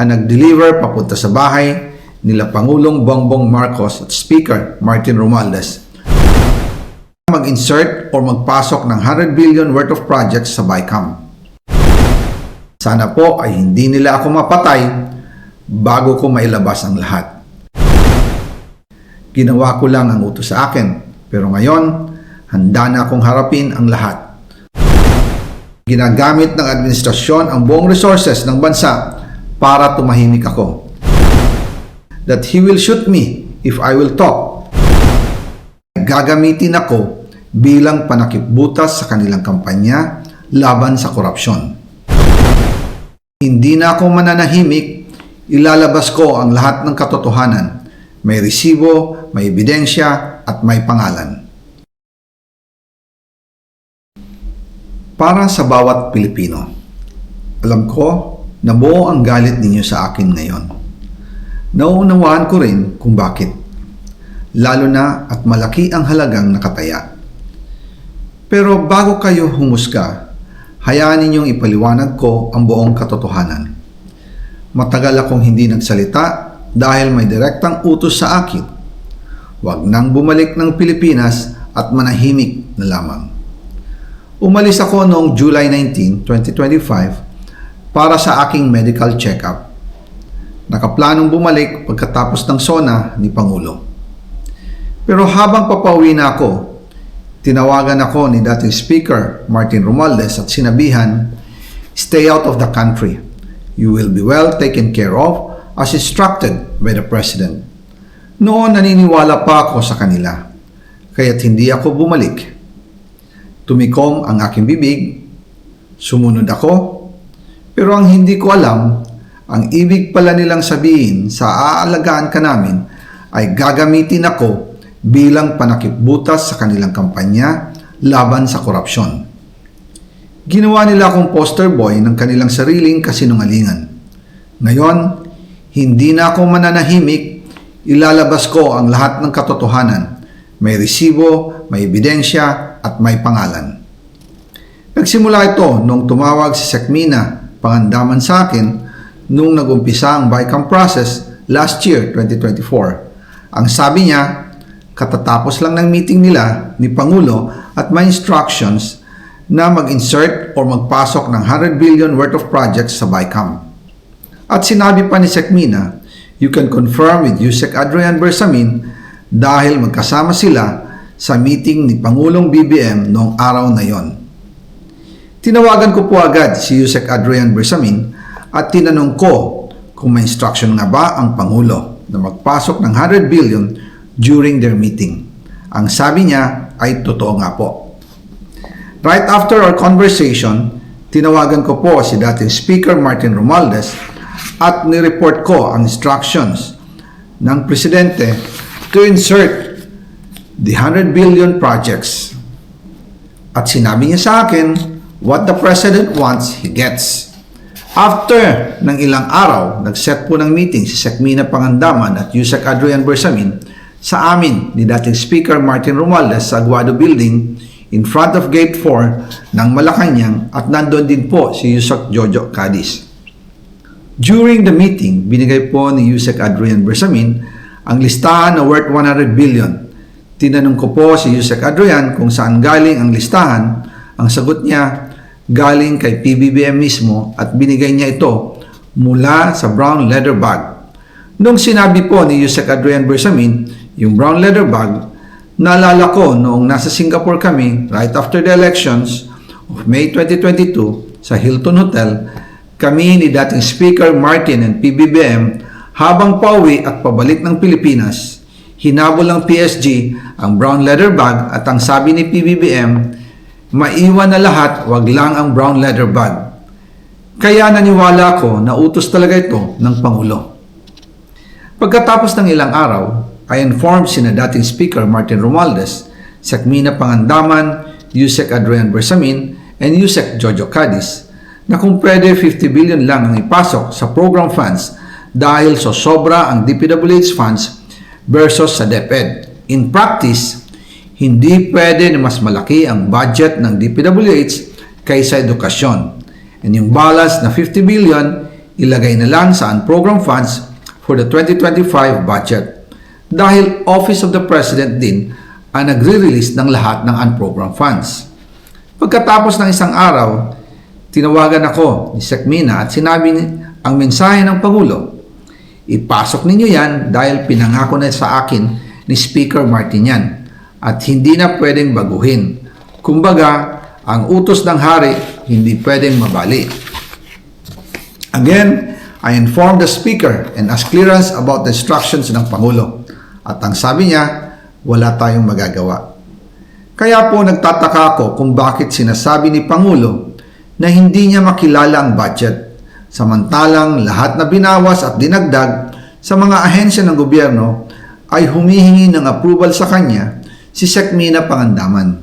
ang nag-deliver papunta sa bahay nila Pangulong Bongbong Marcos at Speaker Martin Romualdez mag-insert o magpasok ng 100 billion worth of projects sa BICAM. Sana po ay hindi nila ako mapatay bago ko mailabas ang lahat. Ginawa ko lang ang utos sa akin, pero ngayon, handa na akong harapin ang lahat. Ginagamit ng administrasyon ang buong resources ng bansa para tumahimik ako. That he will shoot me if I will talk. Gagamitin ako bilang panakipbutas sa kanilang kampanya laban sa korupsyon. Hindi na ako mananahimik, ilalabas ko ang lahat ng katotohanan. May resibo, may ebidensya, at may pangalan. Para sa bawat Pilipino, alam ko na buo ang galit ninyo sa akin ngayon. Nauunawaan ko rin kung bakit, lalo na at malaki ang halagang nakataya. Pero bago kayo humusga, hayaan ninyong ipaliwanag ko ang buong katotohanan. Matagal akong hindi nagsalita dahil may direktang utos sa akin. Huwag nang bumalik ng Pilipinas at manahimik na lamang. Umalis ako noong July 19, 2025 para sa aking medical check-up. Nakaplanong bumalik pagkatapos ng SONA ni Pangulo. Pero habang papauwi na ako, tinawagan ako ni dating Speaker Martin Romualdez at sinabihan, "Stay out of the country. You will be well taken care of as instructed by the President." Noon naniniwala pa ako sa kanila, kaya't hindi ako bumalik. Tumikom ang aking bibig, sumunod ako, pero ang hindi ko alam, ang ibig pala nilang sabihin sa aalagaan ka namin ay gagamitin ako bilang panakipbutas sa kanilang kampanya laban sa korupsyon. Ginawa nila akong poster boy ng kanilang sariling kasinungalingan. Ngayon, hindi na ako mananahimik, ilalabas ko ang lahat ng katotohanan. May resibo, may ebidensya, at may pangalan. Nagsimula ito nung tumawag si Sekmina Pangandaman sa akin nung nagumpisa ang BICAM process last year, 2024. Ang sabi niya, katatapos lang ng meeting nila ni Pangulo at may instructions na mag-insert o magpasok ng 100 billion worth of projects sa BICAM. At sinabi pa ni Sekmina, you can confirm with Yusek Adrian Bersamin dahil magkasama sila sa meeting ni Pangulong BBM noong araw na yon. Tinawagan ko po agad si Yusek Adrian Bersamin at tinanong ko kung may instruction nga ba ang Pangulo na magpasok ng 100 billion during their meeting. Ang sabi niya ay totoo nga po. Right after our conversation, tinawagan ko po si dating Speaker Martin Romualdez at nireport ko ang instructions ng Presidente to insert the 100 billion projects. At sinabi niya sa akin, what the President wants, he gets. After ng ilang araw, nag-set po ng meeting si Sekmina Pangandaman at Yusek Adrian Bersamin sa amin ni dating Speaker Martin Romualdez sa Aguado Building in front of Gate 4 ng Malacanang at nandoon din po si Yusek Jojo Cadiz. During the meeting, binigay po ni Yusek Adrian Bersamin ang listahan na worth 100 billion. Tinanong ko po si Yusek Adrian kung saan galing ang listahan. Ang sagot niya, galing kay PBBM mismo at binigay niya ito mula sa brown leather bag. Nung sinabi po ni Yusek Adrian Bersamin, yung brown leather bag, naalala ko noong nasa Singapore kami right after the elections of May 2022 sa Hilton Hotel, kami ni dating Speaker Martin and PBBM habang pauwi at pabalik ng Pilipinas, hinabol ng PSG ang brown leather bag at ang sabi ni PBBM, maiwan na lahat, wag lang ang brown leather bag. Kaya naniwala ko na utos talaga ito ng Pangulo. Pagkatapos ng ilang araw, I informed sina dating Speaker Martin Romualdez, Sekmina Pangandaman, Yusek Adrian Bersamin, and Yusek Jojo Cadiz na kung pwede 50 billion lang ang ipasok sa program funds dahil so sobra ang DPWH funds versus sa DepEd. In practice, hindi pwede na mas malaki ang budget ng DPWH kaysa edukasyon. And yung balance na 50 billion, ilagay na lang sa unprogrammed funds for the 2025 budget dahil Office of the President din ang nagre-release ng lahat ng unprogrammed funds. Pagkatapos ng isang araw, tinawagan ako ni Sec Mina at sinabi ang mensahe ng Pangulo. Ipasok ninyo yan dahil pinangako na sa akin ni Speaker Martin yan at hindi na pwedeng baguhin. Kumbaga, ang utos ng hari hindi pwedeng mabali. Again, I informed the Speaker and asked clearance about the instructions ng Pangulo. At ang sabi niya, wala tayong magagawa. Kaya po nagtataka ako kung bakit sinasabi ni Pangulo na hindi niya makilala ang budget, samantalang lahat na binawas at dinagdag sa mga ahensya ng gobyerno ay humihingi ng approval sa kanya si Sec Mina Pangandaman.